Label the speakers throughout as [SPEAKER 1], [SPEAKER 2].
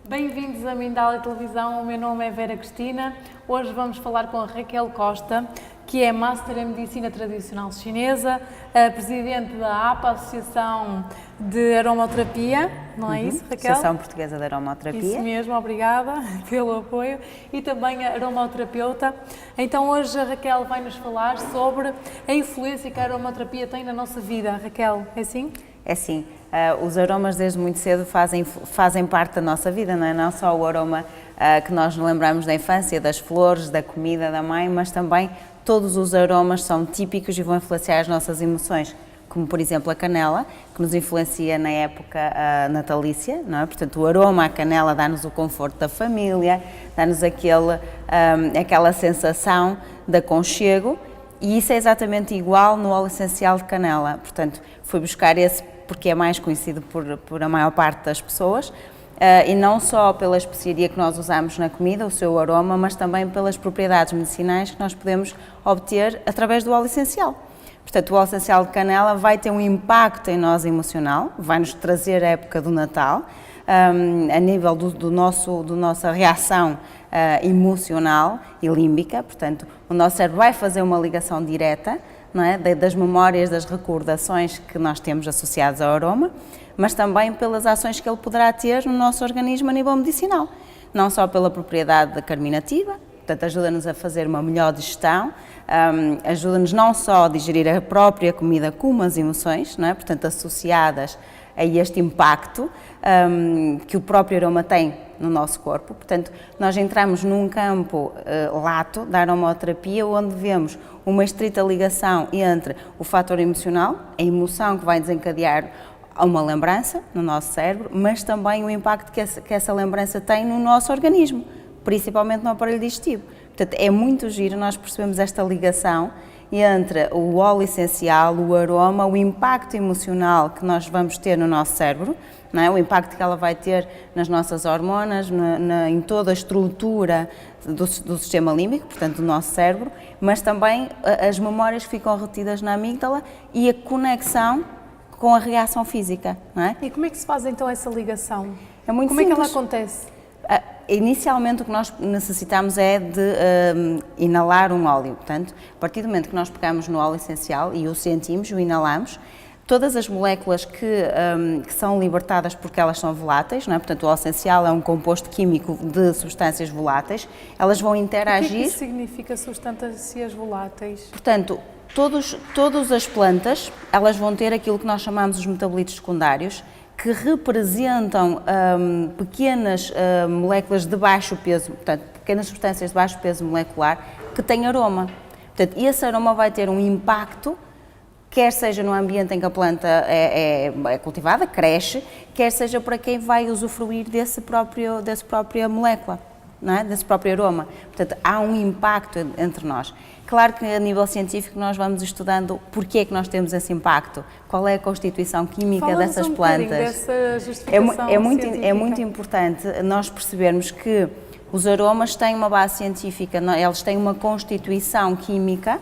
[SPEAKER 1] Bem-vindos a Mindália Televisão, o meu nome é Vera Cristina. Hoje vamos falar com a Raquel Costa, que é Master em Medicina Tradicional Chinesa, a Presidente da APA, Associação de Aromaterapia, não é isso, Raquel?
[SPEAKER 2] Associação Portuguesa de Aromaterapia.
[SPEAKER 1] Isso mesmo, obrigada pelo apoio. E também a aromaterapeuta. Então hoje a Raquel vai nos falar sobre a influência que a aromaterapia tem na nossa vida. Raquel, é assim?
[SPEAKER 2] É sim, os aromas desde muito cedo fazem parte da nossa vida, não é? Não só o aroma que nós nos lembramos da infância, das flores, da comida da mãe, mas também todos os aromas são típicos e vão influenciar as nossas emoções, como por exemplo a canela, que nos influencia na época natalícia, não é? Portanto, o aroma à canela dá-nos o conforto da família, dá-nos aquela sensação de aconchego, e isso é exatamente igual no óleo essencial de canela. Portanto, fui buscar esse porque é mais conhecido por a maior parte das pessoas, e não só pela especiaria que nós usamos na comida, o seu aroma, mas também pelas propriedades medicinais que nós podemos obter através do óleo essencial. Portanto, o óleo essencial de canela vai ter um impacto em nós emocional, vai-nos trazer a época do Natal, a nível da nossa reação emocional e límbica. Portanto, o nosso cérebro vai fazer uma ligação direta, não é? Das memórias, das recordações que nós temos associadas ao aroma, mas também pelas ações que ele poderá ter no nosso organismo a nível medicinal. Não só pela propriedade carminativa, portanto ajuda-nos a fazer uma melhor digestão, ajuda-nos não só a digerir a própria comida como as emoções, não é? Portanto associadas a este impacto que o próprio aroma tem no nosso corpo. Portanto, nós entramos num campo lato da aromaterapia, onde vemos uma estrita ligação entre o fator emocional, a emoção que vai desencadear uma lembrança no nosso cérebro, mas também o impacto que essa lembrança tem no nosso organismo, principalmente no aparelho digestivo. Portanto, é muito giro nós percebemos esta ligação entre o óleo essencial, o aroma, o impacto emocional que nós vamos ter no nosso cérebro, não é? O impacto que ela vai ter nas nossas hormonas, em toda a estrutura do sistema límbico, portanto do nosso cérebro, mas também as memórias que ficam retidas na amígdala e a conexão com a reação física, não é?
[SPEAKER 1] E como é que se faz então essa ligação?
[SPEAKER 2] É muito
[SPEAKER 1] simples. Como é que ela acontece?
[SPEAKER 2] Inicialmente o que nós necessitamos é de inalar um óleo. Portanto, a partir do momento que nós pegamos no óleo essencial e o sentimos, o inalamos, todas as moléculas que são libertadas porque elas são voláteis, não é? Portanto, o óleo essencial é um composto químico de substâncias voláteis, elas vão interagir...
[SPEAKER 1] O que é que isso significa, substâncias voláteis?
[SPEAKER 2] Portanto, todas as plantas, elas vão ter aquilo que nós chamamos os metabolitos secundários, que representam pequenas moléculas de baixo peso, portanto, pequenas substâncias de baixo peso molecular, que têm aroma. Portanto, esse aroma vai ter um impacto, quer seja no ambiente em que a planta é cultivada, cresce, quer seja para quem vai usufruir dessa própria molécula, não é? Desse próprio aroma. Portanto, há um impacto entre nós. Claro que a nível científico nós vamos estudando porque é que nós temos esse impacto, qual é a constituição química dessas plantas.
[SPEAKER 1] Dessa justificação
[SPEAKER 2] é muito importante nós percebermos que os aromas têm uma base científica, eles têm uma constituição química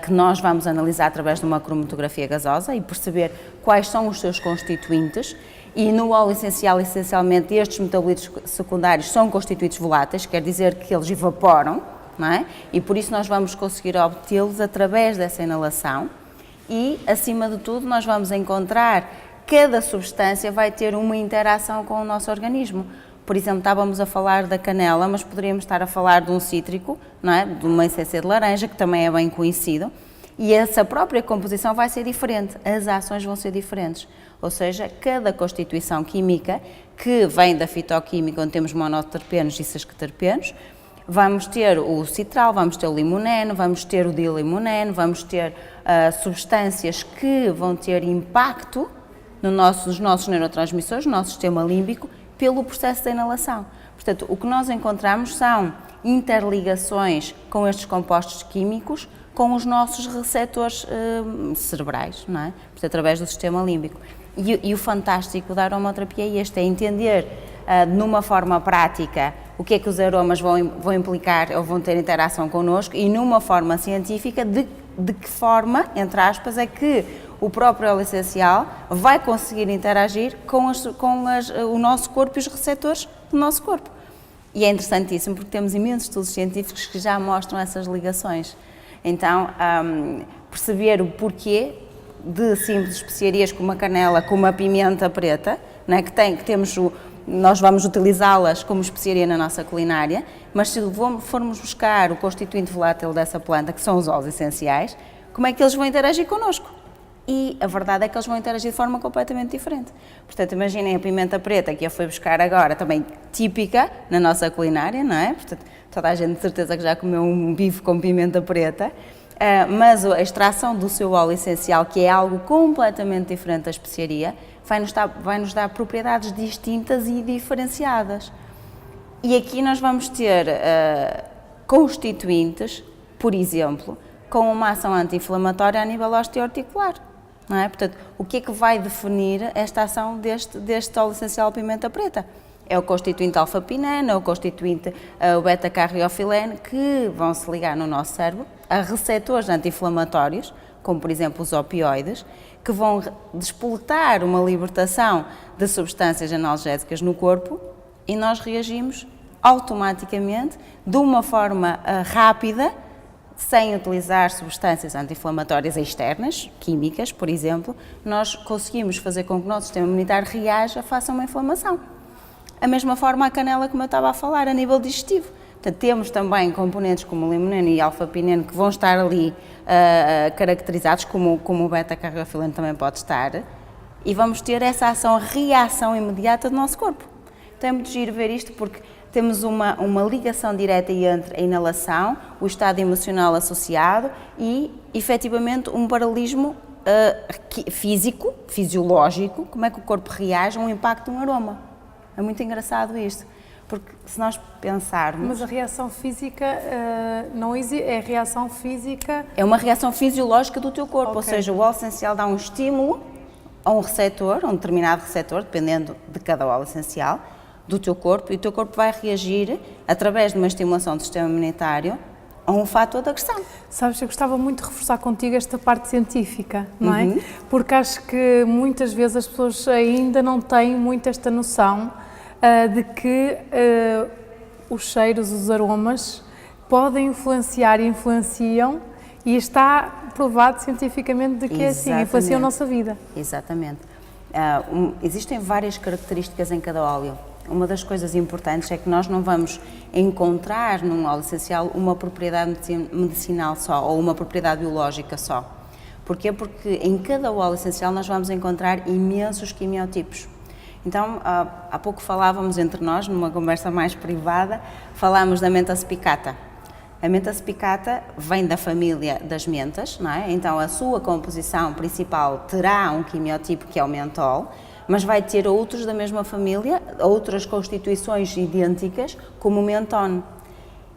[SPEAKER 2] que nós vamos analisar através de uma cromatografia gasosa e perceber quais são os seus constituintes. E no óleo essencial, essencialmente, estes metabolitos secundários são constituintes voláteis, quer dizer que eles evaporam, não é? E por isso nós vamos conseguir obtê-los através dessa inalação e, acima de tudo, nós vamos encontrar cada substância vai ter uma interação com o nosso organismo. Por exemplo, estávamos a falar da canela, mas poderíamos estar a falar de um cítrico, não é? De uma essência de laranja, que também é bem conhecido, e essa própria composição vai ser diferente, as ações vão ser diferentes. Ou seja, cada constituição química que vem da fitoquímica, onde temos monoterpenos e sesquiterpenos, vamos ter o citral, vamos ter o limoneno, vamos ter o dilimoneno, vamos ter substâncias que vão ter impacto nos nossos neurotransmissores, no nosso sistema límbico, pelo processo da inalação. Portanto, o que nós encontramos são interligações com estes compostos químicos com os nossos receptores cerebrais, não é? Portanto, através do sistema límbico. E o fantástico da aromaterapia é este, é entender numa forma prática o que é que os aromas vão implicar ou vão ter interação connosco e numa forma científica de de que forma, entre aspas, é que o próprio óleo essencial vai conseguir interagir com o nosso corpo e os receptores do nosso corpo. E é interessantíssimo porque temos imensos estudos científicos que já mostram essas ligações. Então, perceber o porquê de simples especiarias como a canela, como a pimenta preta, né, nós vamos utilizá-las como especiaria na nossa culinária, mas se formos buscar o constituinte volátil dessa planta, que são os óleos essenciais, como é que eles vão interagir connosco? E a verdade é que eles vão interagir de forma completamente diferente. Portanto, imaginem a pimenta preta que eu fui buscar agora, também típica na nossa culinária, não é? Portanto, toda a gente de certeza que já comeu um bife com pimenta preta, mas a extração do seu óleo essencial, que é algo completamente diferente da especiaria, vai-nos dar propriedades distintas e diferenciadas. E aqui nós vamos ter constituintes, por exemplo, com uma ação anti-inflamatória a nível osteoarticular. Não é? Portanto, o que é que vai definir esta ação deste óleo essencial pimenta preta? É o constituinte alfa-pinena, o constituinte o beta-carreofilene, que vão se ligar no nosso cérebro a receptores anti-inflamatórios, como por exemplo os opioides, que vão despoletar uma libertação de substâncias analgésicas no corpo e nós reagimos automaticamente, de uma forma rápida, sem utilizar substâncias anti-inflamatórias externas, químicas, por exemplo, nós conseguimos fazer com que o nosso sistema imunitário reaja face a uma inflamação. A mesma forma a canela, como eu estava a falar, a nível digestivo. Portanto, temos também componentes como o limoneno e alfa-pineno que vão estar ali caracterizados, como o beta-carreofilene também pode estar, e vamos ter essa reação imediata do nosso corpo. Então é muito giro ver isto porque temos uma ligação direta entre a inalação, o estado emocional associado e, efetivamente, um paralelismo físico, fisiológico, como é que o corpo reage a um impacto de um aroma. É muito engraçado isto, porque se nós pensarmos...
[SPEAKER 1] Mas a reação física não existe, é reação física...
[SPEAKER 2] É uma reação fisiológica do teu corpo,
[SPEAKER 1] Okay.
[SPEAKER 2] Ou seja, o óleo essencial dá um estímulo a um receptor, a um determinado receptor, dependendo de cada óleo essencial, do teu corpo, e o teu corpo vai reagir, através de uma estimulação do sistema imunitário, a um fator de agressão.
[SPEAKER 1] Sabes, eu gostava muito de reforçar contigo esta parte científica, não é? Porque acho que muitas vezes as pessoas ainda não têm muito esta noção de que os cheiros, os aromas, podem influenciar e influenciam, e está provado cientificamente de que é assim, influenciam a nossa vida.
[SPEAKER 2] Exatamente. Existem várias características em cada óleo. Uma das coisas importantes é que nós não vamos encontrar num óleo essencial uma propriedade medicinal só ou uma propriedade biológica só. Porquê? Porque em cada óleo essencial nós vamos encontrar imensos quimiotipos. Então, há pouco falávamos entre nós, numa conversa mais privada, falámos da menta spicata. A menta spicata vem da família das mentas, não é? Então a sua composição principal terá um quimiotipo que é o mentol, mas vai ter outros da mesma família, outras constituições idênticas, como o mentone.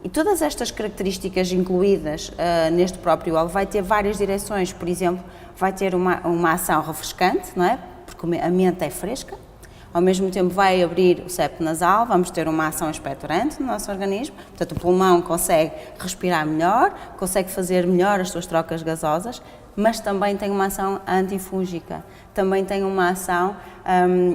[SPEAKER 2] E todas estas características incluídas neste próprio óleo vai ter várias direções. Por exemplo, vai ter uma ação refrescante, não é? Porque a menta é fresca. Ao mesmo tempo vai abrir o septo nasal, vamos ter uma ação expectorante no nosso organismo, portanto o pulmão consegue respirar melhor, consegue fazer melhor as suas trocas gasosas, mas também tem uma ação antifúngica, também tem uma ação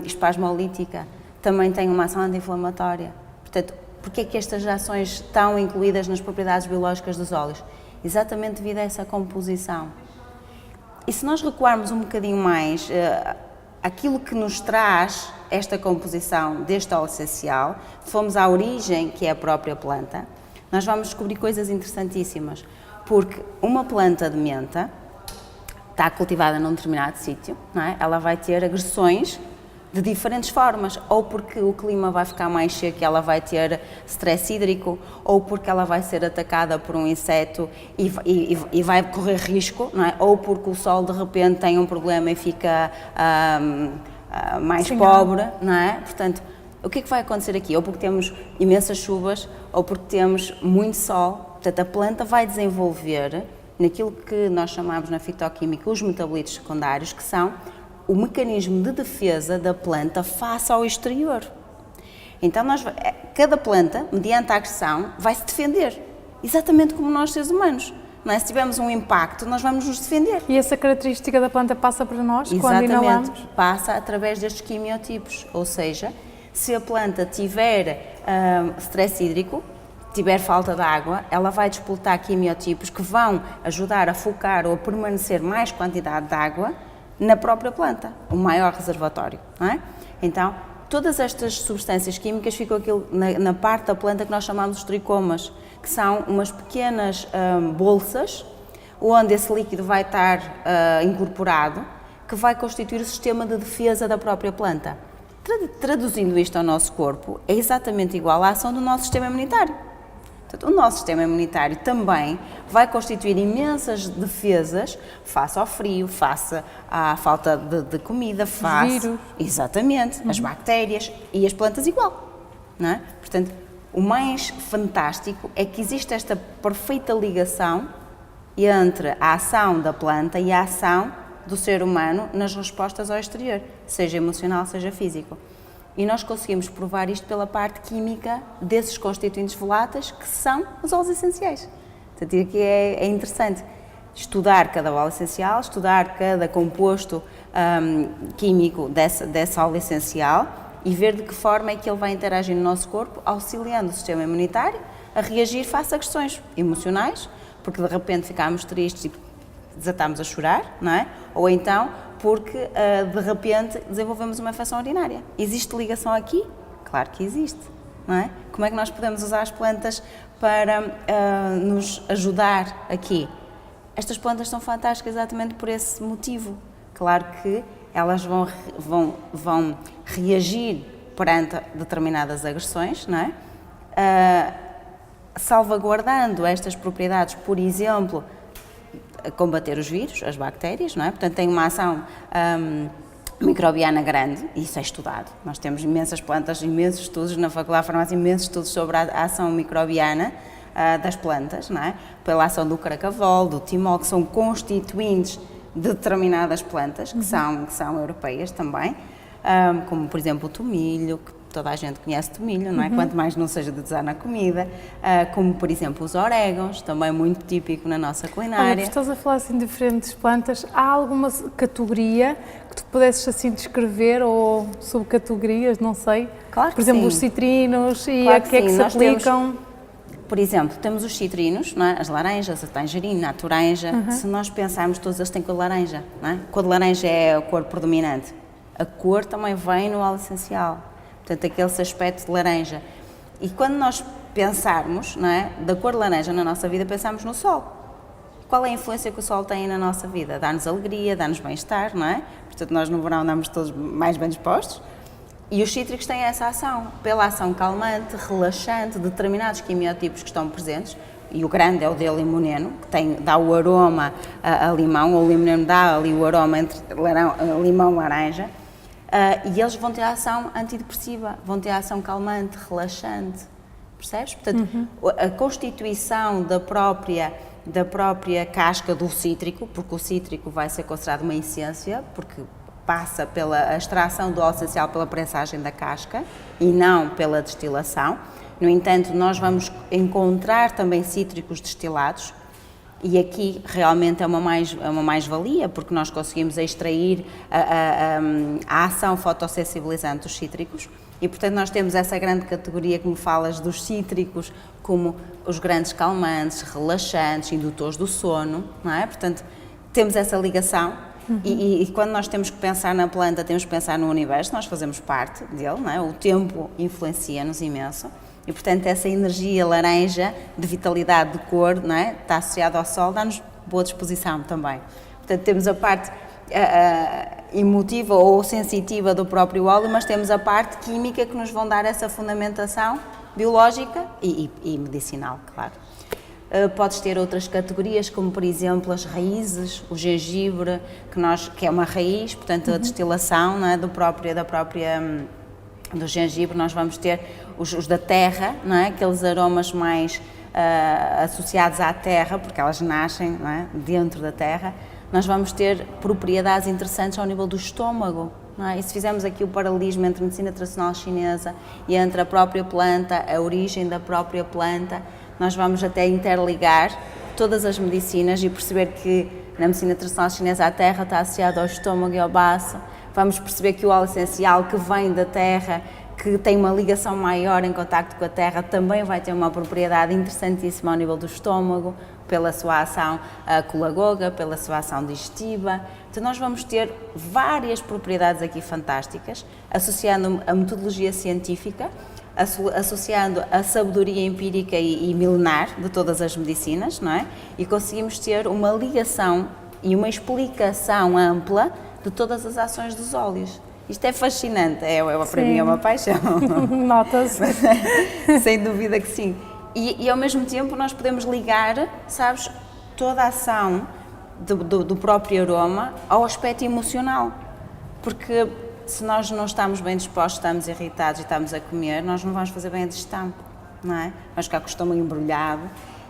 [SPEAKER 2] espasmolítica, também tem uma ação anti-inflamatória. Portanto, porquê é que estas ações estão incluídas nas propriedades biológicas dos óleos? Exatamente devido a essa composição. E se nós recuarmos um bocadinho mais, aquilo que nos traz esta composição deste óleo essencial, fomos à origem, que é a própria planta, nós vamos descobrir coisas interessantíssimas, porque uma planta de menta está cultivada num determinado sítio, não é? Ela vai ter agressões de diferentes formas, ou porque o clima vai ficar mais seco e ela vai ter stress hídrico, ou porque ela vai ser atacada por um inseto e vai correr risco, não é? Ou porque o sol de repente tem um problema e fica mais pobre, não é? Portanto, o que é que vai acontecer aqui? Ou porque temos imensas chuvas, ou porque temos muito sol. Portanto, a planta vai desenvolver naquilo que nós chamamos na fitoquímica os metabolitos secundários, que são o mecanismo de defesa da planta face ao exterior. Então, cada planta, mediante a agressão, vai se defender, exatamente como nós seres humanos. não é? Se tivermos um impacto, nós vamos nos defender.
[SPEAKER 1] E essa característica da planta passa para nós quando
[SPEAKER 2] Exatamente,
[SPEAKER 1] inalamos?
[SPEAKER 2] passa através destes quimiotipos, ou seja, se a planta tiver stress hídrico, tiver falta de água, ela vai despoltar quimiotipos que vão ajudar a focar ou a permanecer mais quantidade de água na própria planta, o maior reservatório, não é? Então, todas estas substâncias químicas ficam aqui na parte da planta que nós chamamos de tricomas, que são umas pequenas bolsas onde esse líquido vai estar incorporado, que vai constituir o sistema de defesa da própria planta. Traduzindo isto ao nosso corpo, é exatamente igual à ação do nosso sistema imunitário. Portanto, o nosso sistema imunitário também vai constituir imensas defesas face ao frio, face à falta de comida, face...
[SPEAKER 1] Os vírus.
[SPEAKER 2] Exatamente, as bactérias e as plantas igual, não é? Portanto, o mais fantástico é que existe esta perfeita ligação entre a ação da planta e a ação do ser humano nas respostas ao exterior, seja emocional, seja físico. E nós conseguimos provar isto pela parte química desses constituintes voláteis, que são os óleos essenciais. Portanto, aqui é interessante estudar cada óleo essencial, estudar cada composto químico desse óleo essencial e ver de que forma é que ele vai interagir no nosso corpo, auxiliando o sistema imunitário a reagir face a questões emocionais, porque de repente ficámos tristes e desatámos a chorar, não é? Ou então porque de repente desenvolvemos uma infecção urinária. Existe ligação aqui? Claro que existe, não é? Como é que nós podemos usar as plantas para nos ajudar aqui? Estas plantas são fantásticas exatamente por esse motivo. Claro que elas vão reagir perante determinadas agressões, não é? Salvaguardando estas propriedades, por exemplo, combater os vírus, as bactérias, não é? Portanto, tem uma ação microbiana grande, e isso é estudado. Nós temos imensas plantas, imensos estudos na Faculdade de Farmácia, imensos estudos sobre a ação microbiana das plantas, não é? Pela ação do caracavol, do timol, que são constituintes de determinadas plantas, que são europeias também, como, por exemplo, o tomilho, que toda a gente conhece tomilho, não é? Quanto mais não seja de usar na comida, como, por exemplo, os orégãos, também muito típico na nossa culinária.
[SPEAKER 1] Olha, estás a falar assim de diferentes plantas, há alguma categoria que tu pudesses assim descrever ou subcategorias, não sei?
[SPEAKER 2] Claro que
[SPEAKER 1] por exemplo,
[SPEAKER 2] sim.
[SPEAKER 1] Os citrinos e
[SPEAKER 2] Claro
[SPEAKER 1] a que é que se
[SPEAKER 2] nós
[SPEAKER 1] aplicam?
[SPEAKER 2] Por exemplo, temos os citrinos, não é? As laranjas, a tangerina, a toranja. Se nós pensarmos, todos eles têm cor de laranja, não é? A cor de laranja é a cor predominante. A cor também vem no óleo essencial. Portanto, aquele aspecto de laranja. E quando nós pensarmos, não é, da cor de laranja na nossa vida, pensamos no sol. Qual é a influência que o sol tem na nossa vida? Dá-nos alegria, dá-nos bem-estar, não é? Portanto, nós no verão andamos todos mais bem dispostos. E os cítricos têm essa ação, pela ação calmante, relaxante, determinados quimiotipos que estão presentes, e o grande é o de limoneno, que dá o aroma a limão, ou o limoneno dá ali o aroma entre limão e laranja, e eles vão ter a ação antidepressiva, vão ter a ação calmante, relaxante, percebes? Portanto, a constituição da própria casca do cítrico, porque o cítrico vai ser considerado uma essência, porque passa pela extração do óleo essencial pela prensagem da casca e não pela destilação. No entanto, nós vamos encontrar também cítricos destilados e aqui realmente é uma mais-valia, porque nós conseguimos extrair a ação fotossensibilizante dos cítricos e, portanto, nós temos essa grande categoria que me falas dos cítricos como os grandes calmantes, relaxantes, indutores do sono, não é? Portanto, temos essa ligação. E quando nós temos que pensar na planta, temos que pensar no universo, nós fazemos parte dele, não é? O tempo influencia-nos imenso e, portanto, essa energia laranja de vitalidade de cor, não é? Está associada ao sol, dá-nos boa disposição também. Portanto, temos a parte emotiva ou sensitiva do próprio óleo, mas temos a parte química que nos vão dar essa fundamentação biológica e medicinal, claro. Podes ter outras categorias, como por exemplo as raízes, o gengibre, que é uma raiz, portanto a destilação, não é, do gengibre, nós vamos ter os da terra, não é, aqueles aromas mais associados à terra, porque elas nascem, não é, dentro da terra. Nós vamos ter propriedades interessantes ao nível do estômago. Não é? E se fizermos aqui o paralelismo entre a medicina tradicional chinesa e entre a própria planta, a origem da própria planta, nós vamos até interligar todas as medicinas e perceber que na medicina tradicional chinesa a terra está associada ao estômago e ao baço. Vamos perceber que o óleo essencial que vem da terra, que tem uma ligação maior em contacto com a terra, também vai ter uma propriedade interessantíssima ao nível do estômago, pela sua ação colagoga, pela sua ação digestiva. Então nós vamos ter várias propriedades aqui fantásticas, associando a metodologia científica, associando a sabedoria empírica e milenar de todas as medicinas, não é? E conseguimos ter uma ligação e uma explicação ampla de todas as ações dos óleos. Isto é fascinante, para mim é uma paixão.
[SPEAKER 1] Nota-se.
[SPEAKER 2] Sem dúvida que sim. E ao mesmo tempo nós podemos ligar, sabes, toda a ação do próprio aroma ao aspecto emocional. Porque se nós não estamos bem dispostos, estamos irritados e estamos a comer, nós não vamos fazer bem a digestão, não é? Vamos ficar com o estômago embrulhado.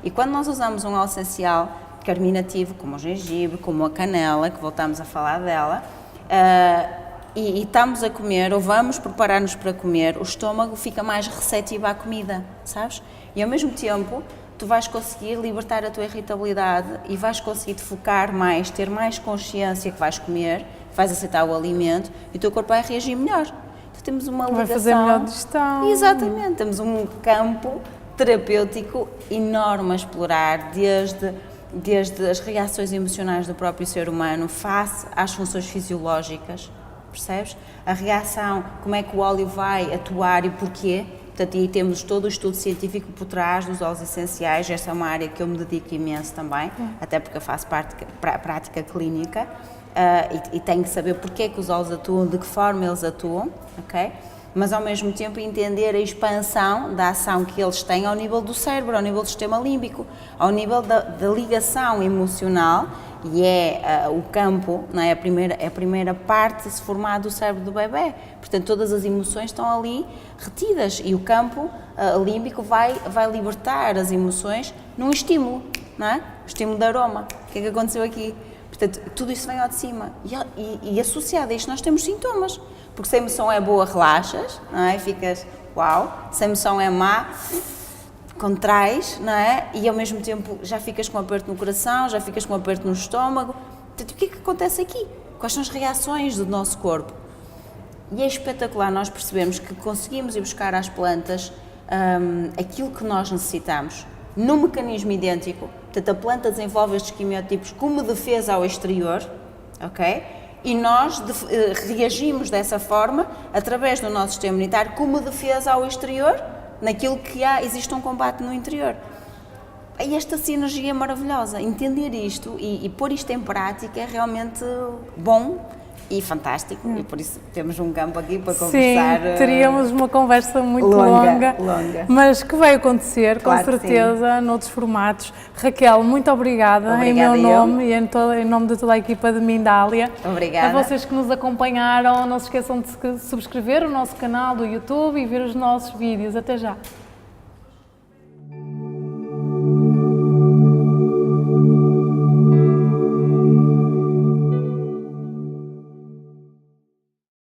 [SPEAKER 2] E quando nós usamos um óleo essencial carminativo, como o gengibre, como a canela, que voltamos a falar dela, e estamos a comer, ou vamos preparar-nos para comer, o estômago fica mais receptivo à comida, sabes? E ao mesmo tempo, tu vais conseguir libertar a tua irritabilidade e vais conseguir te focar mais, ter mais consciência que vais comer, vais aceitar o alimento e o teu corpo vai reagir melhor. Então temos uma ligação...
[SPEAKER 1] Vai fazer melhor digestão.
[SPEAKER 2] Exatamente, temos um campo terapêutico enorme a explorar, desde as reações emocionais do próprio ser humano face às funções fisiológicas, percebes? A reação, como é que o óleo vai atuar e porquê. Portanto, aí temos todo o estudo científico por trás dos óleos essenciais. Esta é uma área que eu me dedico imenso também, até porque eu faço prática clínica e tenho que saber porquê que os óleos atuam, de que forma eles atuam, ok? Mas ao mesmo tempo entender a expansão da ação que eles têm ao nível do cérebro, ao nível do sistema límbico, ao nível da ligação emocional, e o campo, não é? A primeira parte de se formar do cérebro do bebê. Portanto, todas as emoções estão ali retidas e o campo límbico vai libertar as emoções num estímulo, não é? O estímulo de aroma. O que é que aconteceu aqui? Portanto, tudo isso vem ao de cima. E associado a isto nós temos sintomas. Porque se a emoção é boa, relaxas, não é? Ficas, uau. Se a emoção é má, contrais, não é? E ao mesmo tempo já ficas com um aperto no coração, já ficas com um aperto no estômago. Portanto, o que é que acontece aqui? Quais são as reações do nosso corpo? E é espetacular nós percebermos que conseguimos ir buscar às plantas aquilo que nós necessitamos, num mecanismo idêntico. Portanto, a planta desenvolve estes quimiotipos como defesa ao exterior, ok? E nós reagimos dessa forma, através do nosso sistema imunitário, como defesa ao exterior, naquilo que existe um combate no interior. E esta sinergia é maravilhosa. Entender isto e pôr isto em prática é realmente bom e fantástico. E por isso temos um campo aqui para conversar.
[SPEAKER 1] Sim, teríamos uma conversa muito longa, mas que vai acontecer, claro, com certeza, noutros formatos. Raquel, muito obrigada em meu nome e em nome de toda a equipa de Mindália.
[SPEAKER 2] Obrigada.
[SPEAKER 1] A vocês que nos acompanharam, não se esqueçam de subscrever o nosso canal do YouTube e ver os nossos vídeos. Até já!